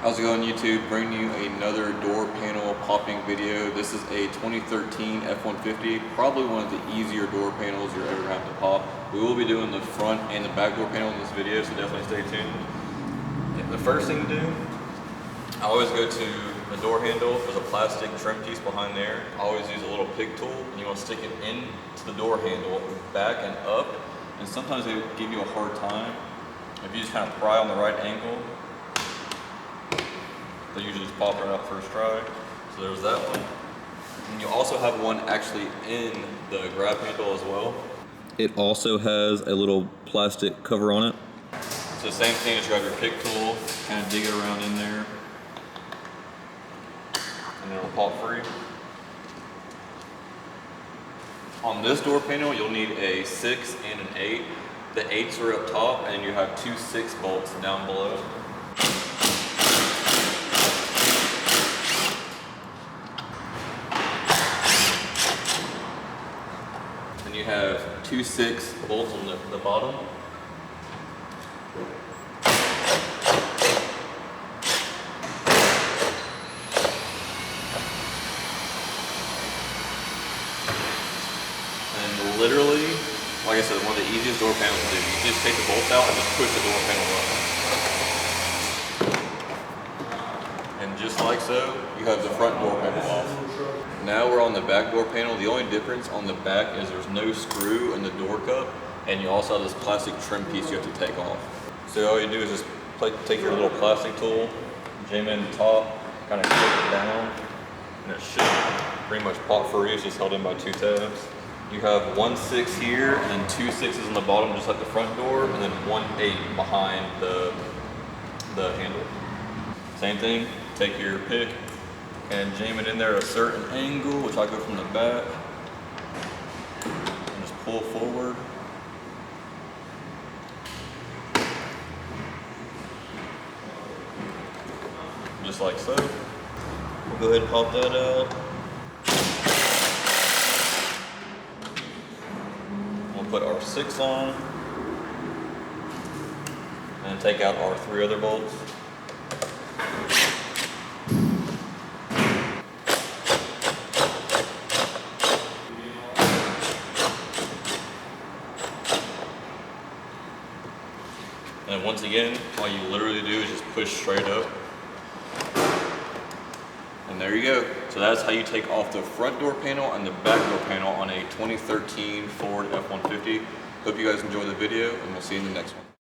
How's it going, YouTube? Bringing you another door panel popping video. This is a 2013 F-150, probably one of the easier door panels you're ever going to have to pop. We will be doing the front and the back door panel in this video, so definitely stay tuned. The first thing to do, I always go to the door handle. There's a plastic trim piece behind there. I always use a little pig tool, and you want to stick it into the door handle, back and up, and sometimes they give you a hard time. If you just kind of pry on the right angle, they usually just pop right out first try. So there's that one. And you also have one actually in the grab handle as well. It also has a little plastic cover on it. So same thing, just grab your pick tool, kind of dig it around in there, and it'll pop free. On this door panel, you'll need a 6 and an 8. The 8s are up top, and you have two 6 bolts down below. And you have two 6 bolts on the bottom. And literally, like I said, one of the easiest door panels to do. You just take the bolts out and just push the door panel up. And just like so, you have the front door panel off. Now we're on the back door panel. The only difference on the back is there's no screw in the door cup, and you also have this plastic trim piece you have to take off. So all you do is just take your little plastic tool, jam it in the top, kind of click it down, and it should pretty much pop free. It's just held in by 2 tabs. You have 1 6 here, and then 2 6s on the bottom, just like the front door, and then 1 8 behind the handle. Same thing, take your pick and jam it in there at a certain angle, which I go from the back, and just pull forward. Just like so. We'll go ahead and pop that out. We'll put our 6 on, and take out our 3 other bolts. And once again, all you literally do is just push straight up. And there you go. So that's how you take off the front door panel and the back door panel on a 2013 Ford F-150. Hope you guys enjoyed the video, and we'll see you in the next one.